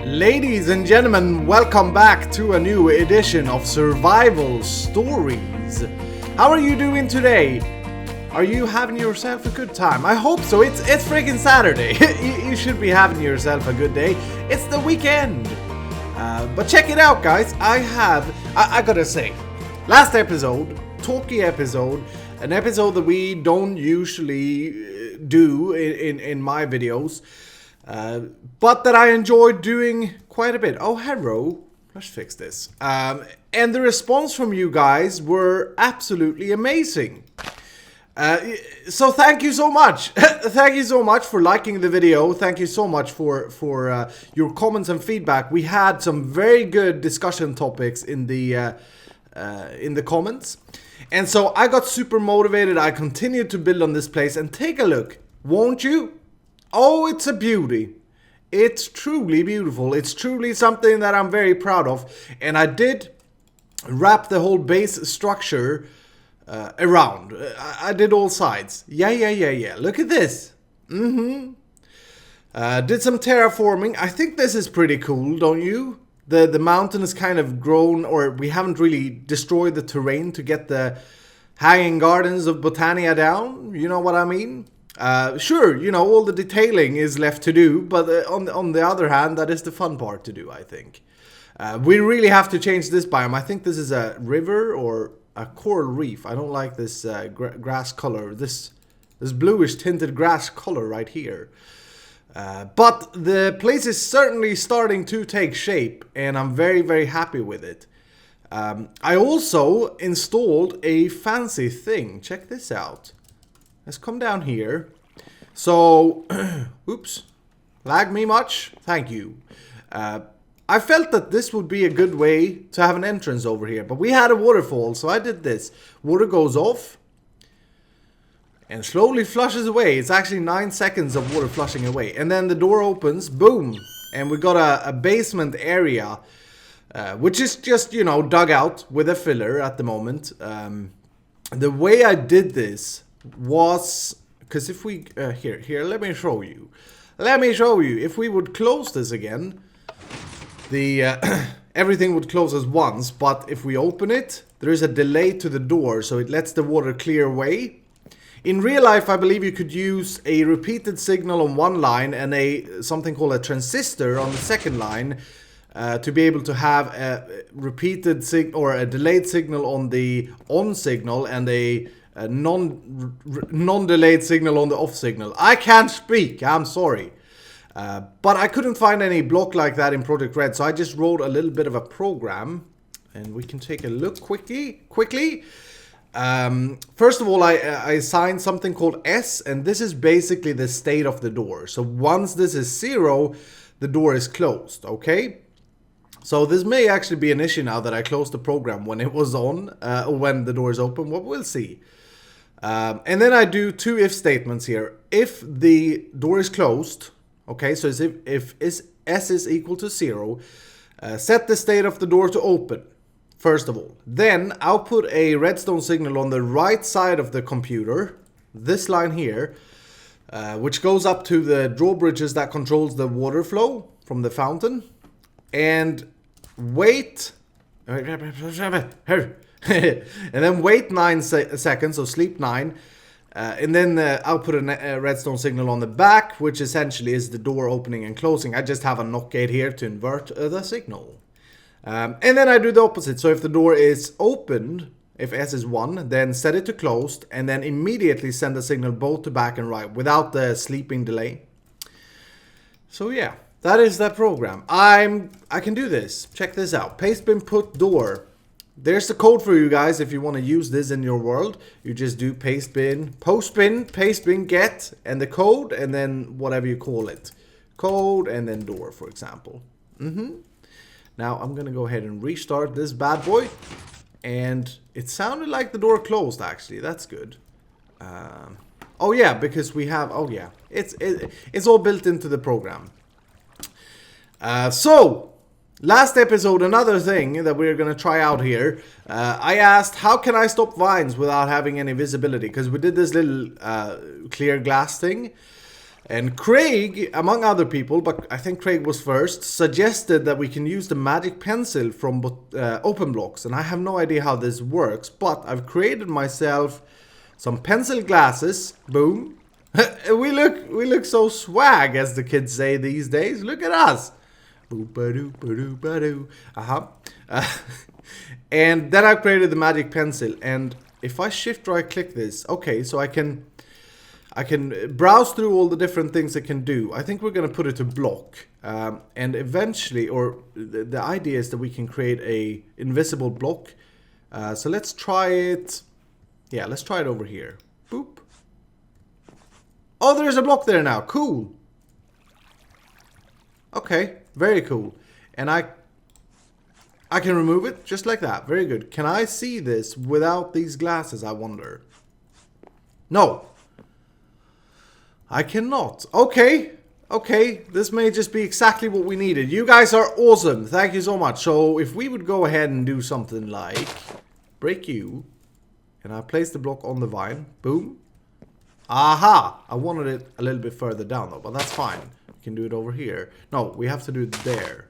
Ladies and gentlemen, welcome back to a new edition of Survival Stories. How are you doing today? Are you having yourself a good time? I hope so. It's freaking Saturday. You should be having yourself a good day. It's the weekend. But check it out, guys. I gotta say, last episode, talky episode, an episode that we don't usually do in my videos. But that I enjoyed doing quite a bit. Oh, hello. Let's fix this. And the response from you guys were absolutely amazing. So thank you so much. Thank you so much for liking the video. Thank you so much for your comments and feedback. We had some very good discussion topics in the comments. And so I got super motivated. I continued to build on this place. And take a look, won't you? Oh, it's a beauty. It's truly beautiful. It's truly something that I'm very proud of. And I did wrap the whole base structure around. I did all sides. Yeah. Look at this. Did some terraforming. I think this is pretty cool, don't you? The mountain is kind of grown, or we haven't really destroyed the terrain to get the hanging gardens of Botania down. You know what I mean? Sure, you know, all the detailing is left to do, but on the other hand, that is the fun part to do, I think. We really have to change this biome. I think this is a river or a coral reef. I don't like this grass color, this bluish tinted grass color right here. But the place is certainly starting to take shape, and I'm very, very happy with it. I also installed a fancy thing. Check this out. Let's come down here. So, oops, lag me much? Thank you. I felt that this would be a good way to have an entrance over here, but we had a waterfall, so I did this. Water goes off and slowly flushes away. It's actually 9 seconds of water flushing away. And then the door opens, boom, and we got a basement area, which is just, you know, dug out with a filler at the moment. The way I did this was, because if we here let me show you if we would close this again, the everything would close as once, but if we open it, there is a delay to the door, so it lets the water clear away. In real life, I believe you could use a repeated signal on one line and something called a transistor on the second line to be able to have a repeated or a delayed signal on the on signal and a non-delayed signal on the off signal. I can't speak, I'm sorry. But I couldn't find any block like that in Project Red, so I just wrote a little bit of a program, and we can take a look quickly. First of all, I assigned something called S, and this is basically the state of the door. So once this is 0, the door is closed, okay? So this may actually be an issue now that I closed the program when it was on, or when the door is open. Well, we'll see. And then I do 2 if statements here. If the door is closed, okay, so if S is equal to 0, set the state of the door to open, first of all. Then I'll put a redstone signal on the right side of the computer, this line here, which goes up to the drawbridges that controls the water flow from the fountain. And wait, and then wait 9 seconds, so sleep 9, and then I'll put a redstone signal on the back, which essentially is the door opening and closing. I just have a NOT gate here to invert the signal. And then I do the opposite, so if the door is opened, if S is 1, then set it to closed, and then immediately send the signal both to back and right without the sleeping delay. So yeah, that is that program. I can do this. Check this out. Pastebin put door. There's the code for you guys if you want to use this in your world. You just do pastebin get, and the code, and then whatever you call it. Code, and then door, for example. Now I'm going to go ahead and restart this bad boy. And it sounded like the door closed, actually. That's good. Oh yeah, because we have, oh yeah. It's all built into the program. So, last episode, another thing that we're going to try out here, I asked, how can I stop vines without having any visibility? Because we did this little clear glass thing. And Craig, among other people, but I think Craig was first, suggested that we can use the magic pencil from OpenBlocks. And I have no idea how this works, but I've created myself some pencil glasses. Boom. we look so swag, as the kids say these days. Look at us. Boo-ba-doo-ba-doo-ba-doo. And then I've created the magic pencil. And if I shift right click this, okay, so I can browse through all the different things it can do. I think we're going to put it to block. And eventually, or the idea is that we can create a invisible block. So let's try it. Yeah, let's try it over here. Boop. Oh, there's a block there now. Cool. Okay, very cool. And I can remove it just like that. Very good. Can I see this without these glasses, I wonder? No. I cannot. Okay. Okay, this may just be exactly what we needed. You guys are awesome. Thank you so much. So if we would go ahead and do something like break you, and I place the block on the vine. Boom. Aha! I wanted it a little bit further down though, but that's fine. We can do it over here. No, we have to do it there.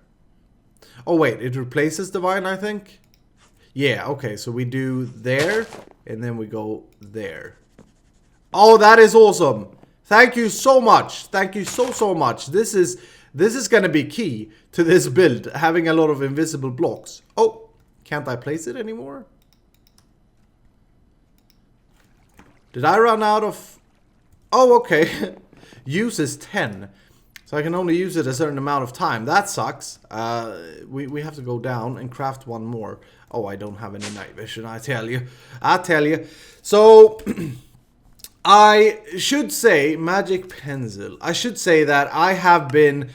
Oh wait, it replaces the vine, I think? Yeah, okay, so we do there, and then we go there. Oh, that is awesome! Thank you so much. Thank you so much. This is gonna be key to this build, having a lot of invisible blocks. Oh, can't I place it anymore? Did I run out of... Oh, okay. Use is 10. So I can only use it a certain amount of time. That sucks. We have to go down and craft one more. Oh, I don't have any night vision, I tell you. I tell you. So... I should say, magic pencil, I should say that I have been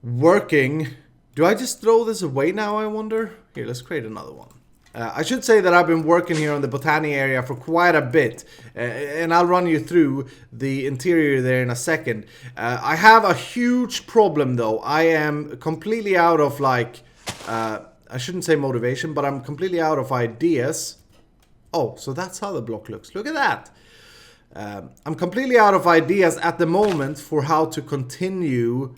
working... Do I just throw this away now, I wonder? Here, let's create another one. I should say that I've been working here on the Botania area for quite a bit. And I'll run you through the interior there in a second. I have a huge problem though. I am completely out of like... I shouldn't say motivation, but I'm completely out of ideas. Oh, so that's how the block looks. Look at that. I'm completely out of ideas at the moment for how to continue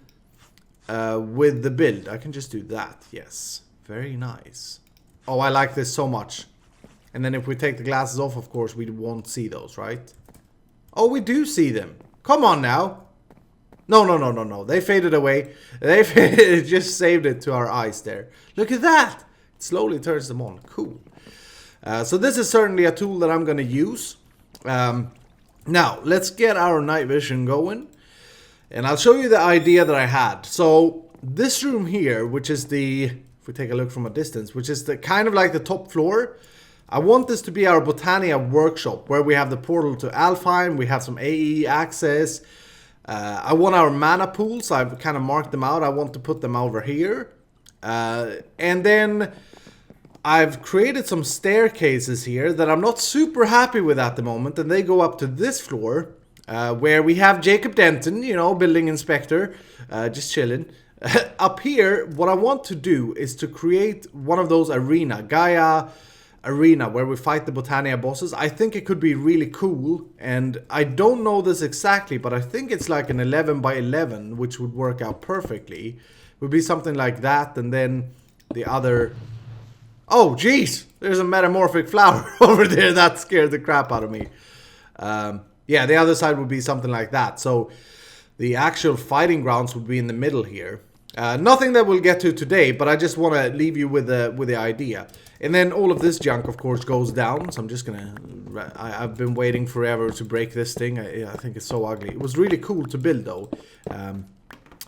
with the build. I can just do that. Yes. Very nice. Oh, I like this so much. And then if we take the glasses off, of course, we won't see those, right? Oh, we do see them. Come on now. No. They faded away. They just saved it to our eyes there. Look at that. It slowly turns them on. Cool. So this is certainly a tool that I'm going to use. Now, let's get our night vision going. And I'll show you the idea that I had. So, this room here, which is the... If we take a look from a distance, which is the kind of like the top floor. I want this to be our Botania workshop, where we have the portal to Alfheim. We have some AE access. I want our mana pools. I've kind of marked them out. I want to put them over here. And then... I've created some staircases here that I'm not super happy with at the moment, and they go up to this floor, where we have Jacob Denton, you know, building inspector, just chilling. Up here, what I want to do is to create one of those Gaia arena, where we fight the Botania bosses. I think it could be really cool, and I don't know this exactly, but I think it's like an 11 by 11, which would work out perfectly. It would be something like that, and then the other... Oh, jeez! There's a metamorphic flower over there. That scared the crap out of me. Yeah, the other side would be something like that. So, the actual fighting grounds would be in the middle here. Nothing that we'll get to today, but I just want to leave you with the idea. And then all of this junk, of course, goes down. So I'm just gonna... I've been waiting forever to break this thing. I think it's so ugly. It was really cool to build, though.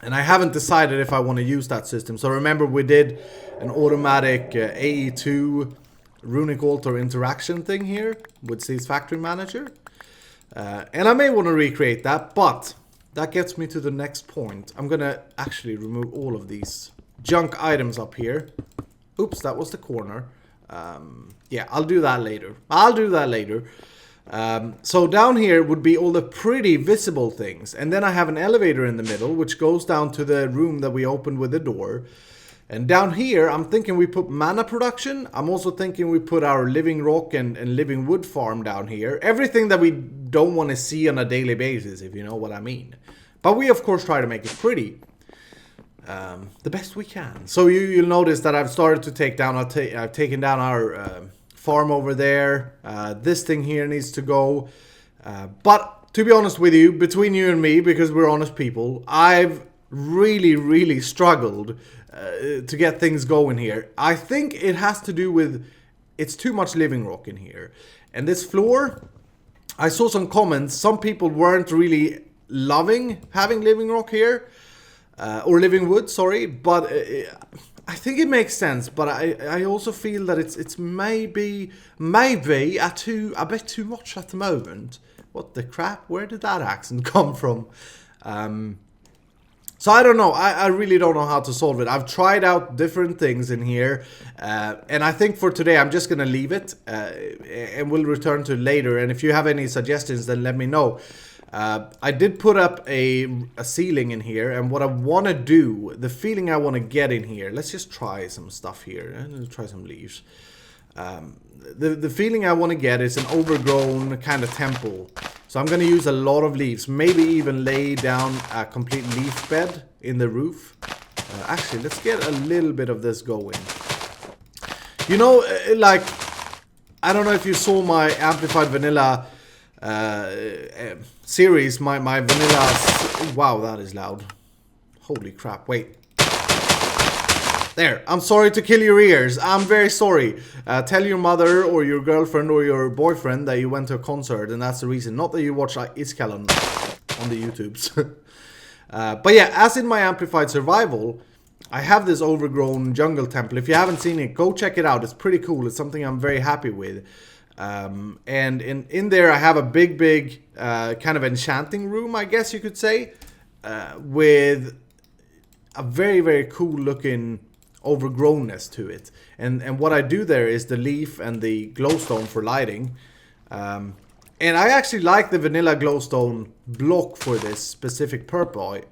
And I haven't decided if I want to use that system. So remember, we did an automatic AE2 runic altar interaction thing here with C's Factory Manager. And I may want to recreate that, but that gets me to the next point. I'm going to actually remove all of these junk items up here. Oops, that was the corner. Yeah, I'll do that later. So down here would be all the pretty visible things. And then I have an elevator in the middle, which goes down to the room that we opened with the door. And down here, I'm thinking we put mana production. I'm also thinking we put our living rock and living wood farm down here. Everything that we don't want to see on a daily basis, if you know what I mean. But we, of course, try to make it pretty. The best we can. So you'll notice that I've started to take down, I've taken down our farm over there. This thing here needs to go. But to be honest with you, between you and me, because we're honest people, I've really struggled to get things going here. I think it has to do with it's too much living rock in here. And this floor, I saw some comments. Some people weren't really loving having living rock here. Or living wood, sorry. But I think it makes sense. But I also feel that it's maybe a bit too much at the moment. What the crap? Where did that accent come from? So I don't know. I really don't know how to solve it. I've tried out different things in here. And I think for today I'm just going to leave it. And we'll return to it later. And if you have any suggestions, then let me know. I did put up a ceiling in here. And what I want to do, the feeling I want to get in here. Let's just try some stuff here. Let's try some leaves. The feeling I want to get is an overgrown kind of temple. So I'm going to use a lot of leaves. Maybe even lay down a complete leaf bed in the roof. Actually, let's get a little bit of this going. You know, like, I don't know if you saw my Amplified Vanilla series. My vanilla... Wow, that is loud. Holy crap, wait. There, I'm sorry to kill your ears. I'm very sorry. Tell your mother or your girlfriend or your boyfriend that you went to a concert and that's the reason. Not that you watch Iskall on the YouTubes. But yeah, as in my Amplified Survival, I have this overgrown jungle temple. If you haven't seen it, go check it out. It's pretty cool. It's something I'm very happy with. And in there I have a big kind of enchanting room, I guess you could say. With a very cool looking overgrownness to it, and what I do there is the leaf and the glowstone for lighting, and I actually like the vanilla glowstone block for this specific purpie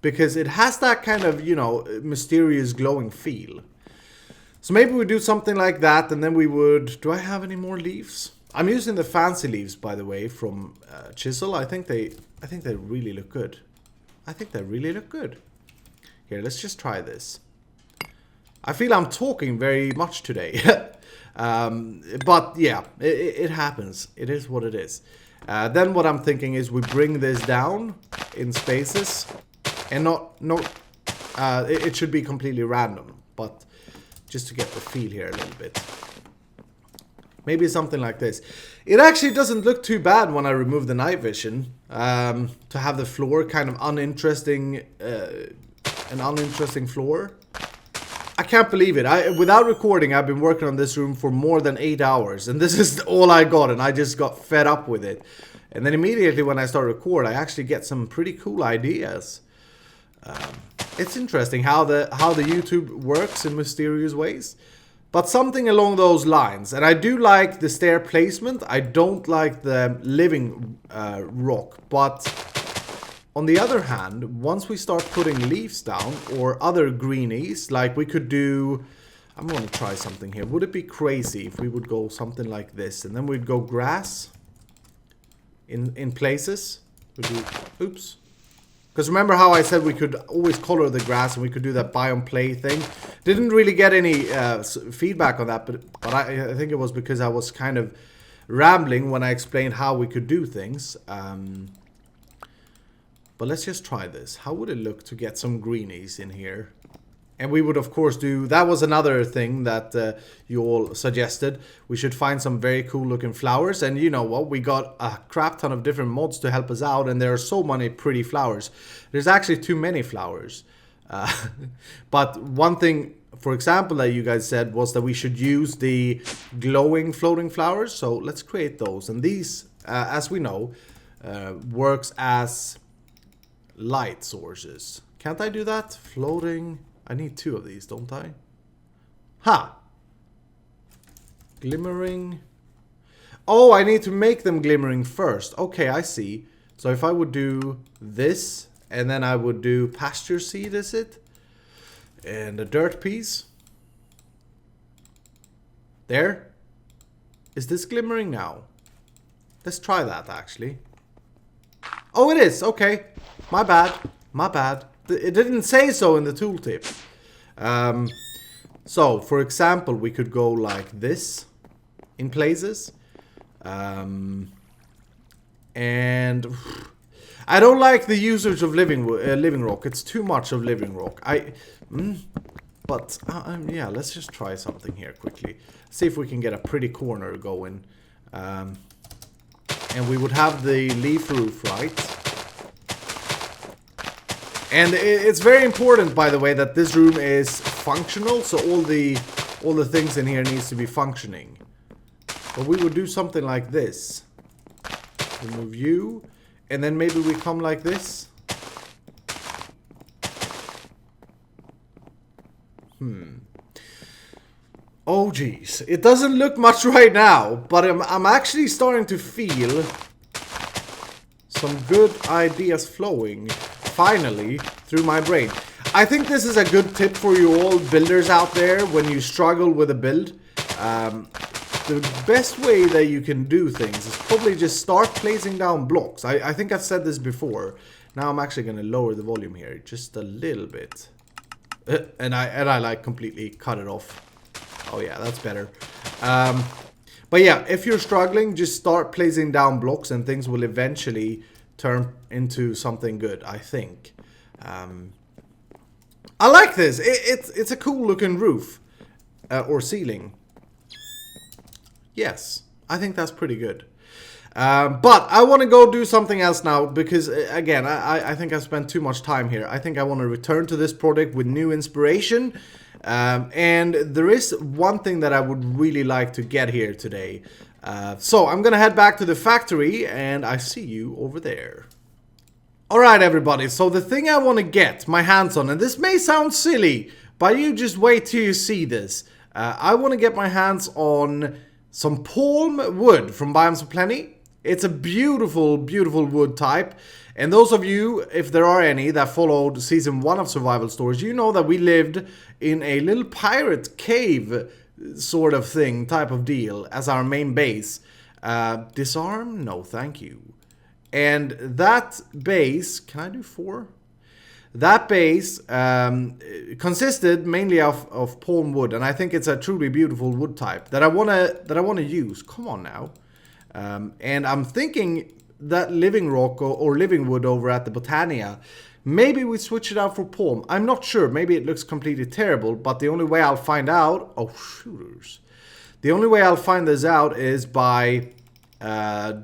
because it has that kind of, you know, mysterious glowing feel. So maybe we do something like that, and then we would... Do I have any more leaves? I'm using the fancy leaves, by the way, from Chisel. I think they really look good. Here, let's just try this. I feel I'm talking very much today. But yeah, it happens. It is what it is. Then what I'm thinking is we bring this down in spaces. And it should be completely random. But just to get the feel here a little bit. Maybe something like this. It actually doesn't look too bad when I remove the night vision. To have the floor kind of uninteresting... an uninteresting floor. I can't believe it. Without recording, I've been working on this room for more than 8 hours. And this is all I got. And I just got fed up with it. And then immediately when I start record, I actually get some pretty cool ideas. It's interesting how the YouTube works in mysterious ways. But something along those lines. And I do like the stair placement. I don't like the living rock. But... on the other hand, once we start putting leaves down or other greenies, like we could do... I'm going to try something here. Would it be crazy if we would go something like this? And then we'd go grass in places. We'd do, oops. Because remember how I said we could always color the grass and we could do that biome play thing? Didn't really get any feedback on that, but I think it was because I was kind of rambling when I explained how we could do things. But let's just try this. How would it look to get some greenies in here? And we would, of course, do... That was another thing that you all suggested. We should find some very cool looking flowers. And you know what? We got a crap ton of different mods to help us out. And there are so many pretty flowers. There's actually too many flowers. But one thing, for example, that you guys said was that we should use the glowing floating flowers. So let's create those. And these, as we know, works as... light sources. Can't I do that? Floating. I need 2 of these, don't I? Ha! Glimmering. Oh, I need to make them glimmering first. Okay, I see. So if I would do this, and then I would do pasture seed, is it? And a dirt piece. There. Is this glimmering now? Let's try that, actually. Oh, it is. Okay. My bad. My bad. It didn't say so in the tooltip. So, for example, we could go like this in places. And I don't like the usage of living rock. It's too much of living rock. But yeah, let's just try something here quickly. See if we can get a pretty corner going. And we would have the leaf roof, right? And it's very important, by the way, that this room is functional. So all the things in here needs to be functioning. But we would do something like this. Remove you. And then maybe we come like this. Oh geez, it doesn't look much right now, but I'm actually starting to feel some good ideas flowing, finally, through my brain. I think this is a good tip for you all builders out there when you struggle with a build. The best way that you can do things is probably just start placing down blocks. I think I've said this before. Now I'm actually going to lower the volume here just a little bit. And I like completely cut it off. Oh yeah, that's better. But yeah, if you're struggling, just start placing down blocks and things will eventually turn into something good, I think. I like this. It's a cool looking roof. Or ceiling. Yes, I think that's pretty good. But I want to go do something else now because, again, I think I've spent too much time here. I think I want to return to this project with new inspiration. And there is one thing that I would really like to get here today. So I'm going to head back to the factory and I see you over there. Alright everybody, so the thing I want to get my hands on, and this may sound silly, but you just wait till you see this. I want to get my hands on some palm wood from BiomesOPlenty. It's a beautiful, beautiful wood type. And those of you, if there are any, that followed season 1 of Survival Stories, you know that we lived in a little pirate cave sort of thing, type of deal, as our main base. Disarm? No, thank you. And that base, can I do 4? That base consisted mainly of palm wood, and I think it's a truly beautiful wood type that I wanna use. Come on now, and I'm thinking that living rock or living wood over at the Botania, maybe we switch it out for palm. I'm not sure. Maybe it looks completely terrible, but the only way I'll find out. Oh shooters! The only way I'll find this out is by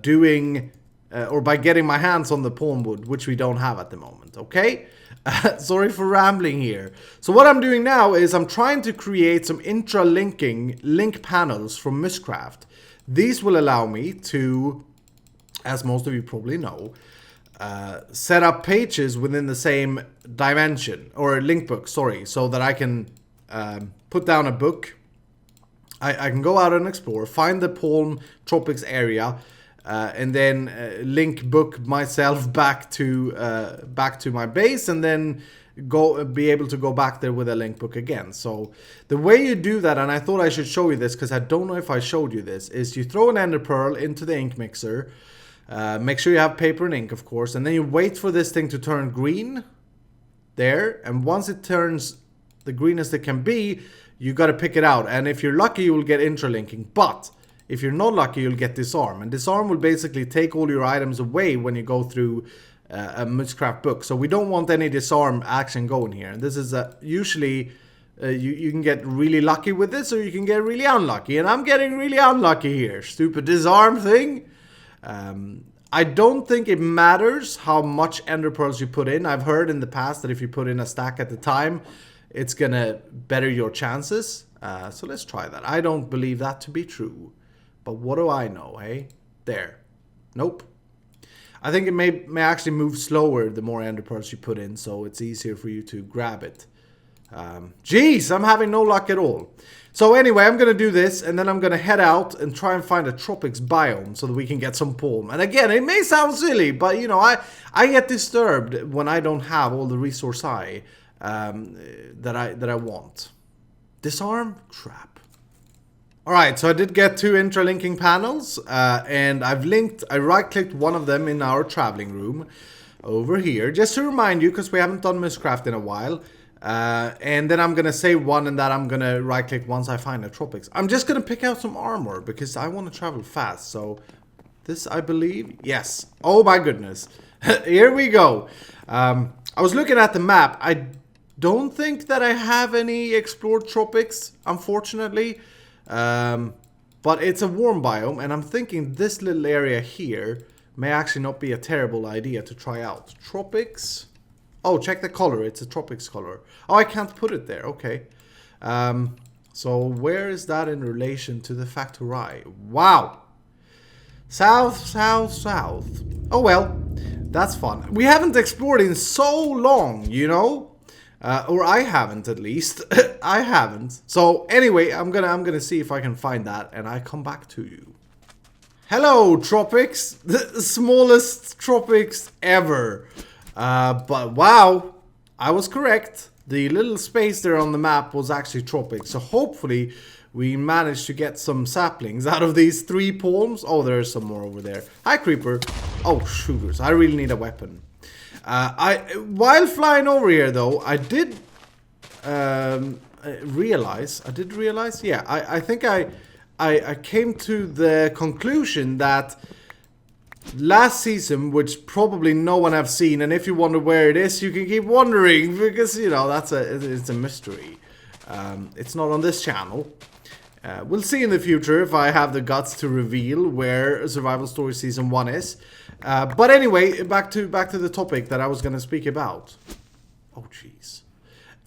doing or by getting my hands on the palm wood, which we don't have at the moment. Okay. Sorry for rambling here. So what I'm doing now is I'm trying to create some intra-linking link panels from BiblioCraft. These will allow me to, as most of you probably know, set up pages within the same dimension, or link book, sorry, so that I can put down a book. I can go out and explore, find the Palm Tropics area, and then link book myself back to my base, and then be able to go back there with a link book again. So the way you do that, and I thought I should show you this because I don't know if I showed you this, is you throw an ender pearl into the ink mixer. Make sure you have paper and ink, of course, and then you wait for this thing to turn green there, and once it turns the greenest it can be, you got to pick it out. And if you're lucky, you will get intralinking, but if you're not lucky, you'll get disarm. And disarm will basically take all your items away when you go through a BiblioCraft book. So we don't want any disarm action going here. And this is usually you can get really lucky with this, or you can get really unlucky. And I'm getting really unlucky here. Stupid disarm thing. I don't think it matters how much ender pearls you put in. I've heard in the past that if you put in a stack at the time, it's gonna better your chances. So let's try that. I don't believe that to be true. But what do I know, hey? There. Nope. I think it may actually move slower the more ender pearls you put in, so it's easier for you to grab it. Jeez, I'm having no luck at all. So anyway, I'm going to do this, and then I'm going to head out and try and find a tropics biome so that we can get some palm. And again, it may sound silly, but you know, I get disturbed when I don't have all the resource that I want. Disarm? Crap. Alright, so I did get 2 intralinking panels, and I right-clicked one of them in our traveling room over here, just to remind you, because we haven't done Miscraft in a while. And then I'm gonna save one, and that I'm gonna right-click once I find the tropics. I'm just gonna pick out some armor, because I want to travel fast, so this, I believe, yes. Oh my goodness. Here we go. I was looking at the map. I don't think that I have any explored tropics, unfortunately. But it's a warm biome, and I'm thinking this little area here may actually not be a terrible idea to try out. Tropics. Oh, check the color. It's a tropics color. Oh, I can't put it there. Okay. So where is that in relation to the Factorization? Wow. South, south, south. Oh well, that's fun. We haven't explored in so long, you know? Or I haven't, at least. I haven't. So anyway, I'm gonna see if I can find that, and I come back to you. Hello, tropics. The smallest tropics ever. But wow, I was correct. The little space there on the map was actually tropics. So hopefully we managed to get some saplings out of these 3 palms. Oh, there's some more over there. Hi, creeper. Oh, shooters. I really need a weapon. While flying over here, though, I did realize. Yeah, I think I came to the conclusion that last season, which probably no one have seen, and if you wonder where it is, you can keep wondering, because, you know, it's a mystery. It's not on this channel. We'll see in the future if I have the guts to reveal where Survival Story Season 1 is. But anyway, back to the topic that I was going to speak about. Oh, jeez.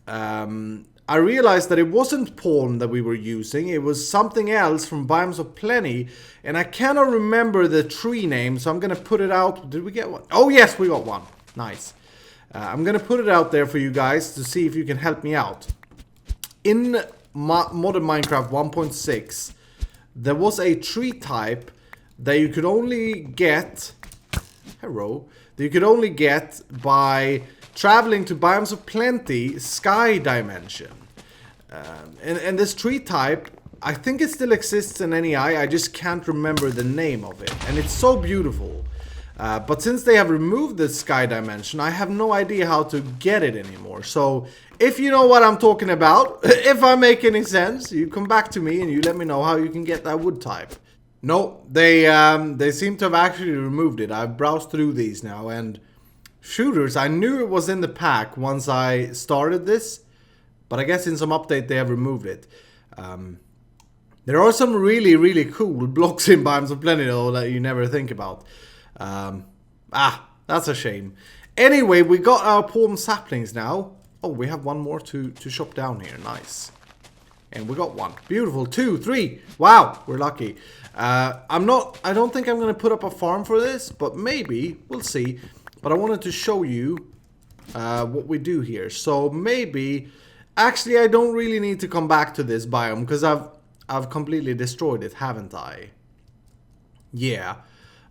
I realized that it wasn't Palm that we were using. It was something else from BiomesOPlenty. And I cannot remember the tree name, so I'm going to put it out. Did we get one? Oh, yes, we got one. Nice. I'm going to put it out there for you guys to see if you can help me out. In Modern Minecraft 1.6, there was a tree type that you could only get... Hello. That you could only get by traveling to BiomesOPlenty Sky Dimension. And this tree type, I think it still exists in NEI, I just can't remember the name of it. And it's so beautiful. But since they have removed the Sky Dimension, I have no idea how to get it anymore. So, if you know what I'm talking about, if I make any sense, you come back to me and you let me know how you can get that wood type. No, they seem to have actually removed it. I've browsed through these now, and shooters, I knew it was in the pack once I started this, but I guess in some update they have removed it. There are some really, really cool blocks in BiomesOPlenty though that you never think about. That's a shame. Anyway, we got our palm saplings now. Oh, we have one more to shop down here. Nice. And we got one. Beautiful. 2, 3. Wow, we're lucky. I don't think I'm going to put up a farm for this, but maybe. We'll see. But I wanted to show you what we do here. So maybe... Actually, I don't really need to come back to this biome, because I've completely destroyed it, haven't I? Yeah.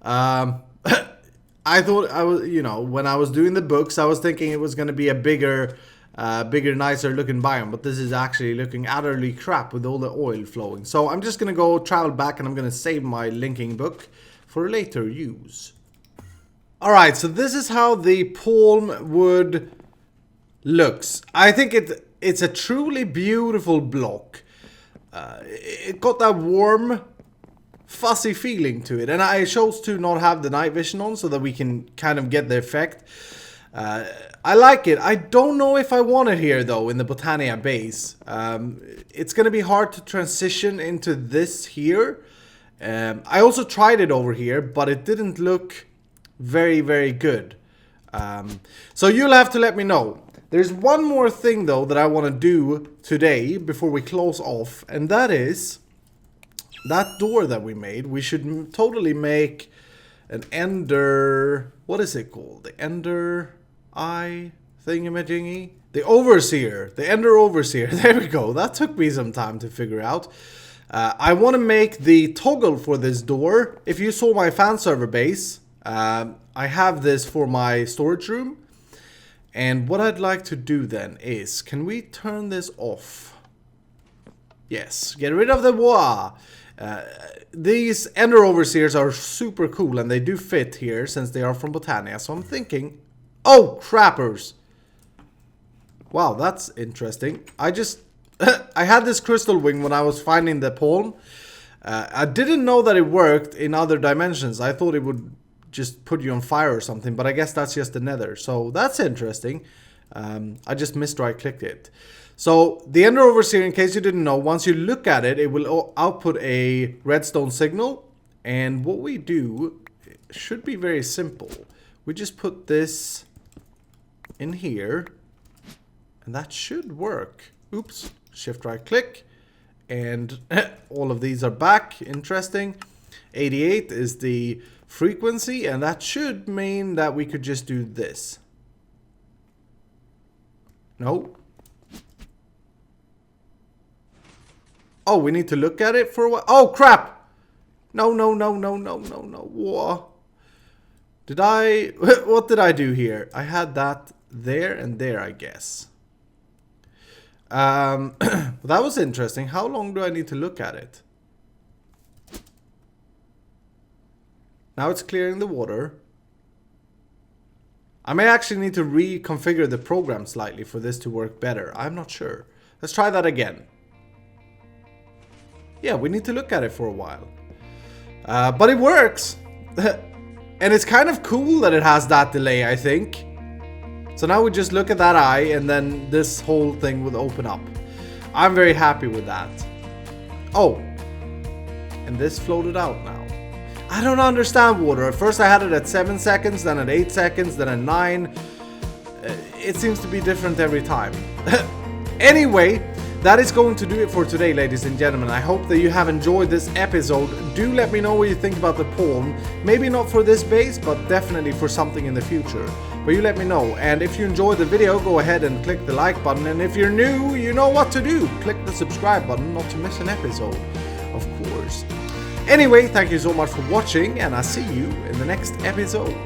I thought I was, you know, when I was doing the books, I was thinking it was going to be a bigger, nicer looking biome, but this is actually looking utterly crap with all the oil flowing. So I'm just going to go travel back, and I'm going to save my linking book for later use. Alright, so this is how the palm wood looks. I think it's a truly beautiful block. It got that warm, fuzzy feeling to it, and I chose to not have the night vision on so that we can kind of get the effect. I like it. I don't know if I want it here though in the Botania base. It's gonna be hard to transition into this here. I also tried it over here, but it didn't look very, very good. So you'll have to let me know. There's one more thing though that I want to do today before we close off, and that is that door that we made. We should totally make an ender... What is it called? The ender eye thingamajingy? The overseer. The ender overseer. There we go. That took me some time to figure out. I want to make the toggle for this door. If you saw my fan server base, I have this for my storage room. And what I'd like to do then is, can we turn this off? Yes, get rid of the water. These Ender Overseers are super cool and they do fit here since they are from Botania. So I'm thinking, oh crappers. Wow, that's interesting. I had this CrystalWing when I was finding the pawn. I didn't know that it worked in other dimensions. I thought it would just put you on fire or something, but I guess that's just the nether. So that's interesting. I just right clicked it. So the Ender Overseer, in case you didn't know, once you look at it, it will output a redstone signal. And what we do should be very simple. We just put this in here, and that should work. Oops, shift right click, and all of these are back. Interesting. 88 is the frequency, and that should mean that we could just do this. No. Oh, we need to look at it for a while. Oh, crap! No. What? Did I... What did I do here? I had that there and there, I guess. That was interesting. How long do I need to look at it? Now it's clearing the water. I may actually need to reconfigure the program slightly for this to work better. I'm not sure. Let's try that again. Yeah, we need to look at it for a while. But it works. And it's kind of cool that it has that delay, I think. So now we just look at that eye and then this whole thing will open up. I'm very happy with that. Oh. And this floated out now. I don't understand water. At first I had it at 7 seconds, then at 8 seconds, then at 9. It seems to be different every time. Anyway, that is going to do it for today, ladies and gentlemen. I hope that you have enjoyed this episode. Do let me know what you think about the pawn. Maybe not for this base, but definitely for something in the future. But you let me know. And if you enjoyed the video, go ahead and click the like button. And if you're new, you know what to do. Click the subscribe button not to miss an episode, of course. Anyway, thank you so much for watching, and I'll see you in the next episode.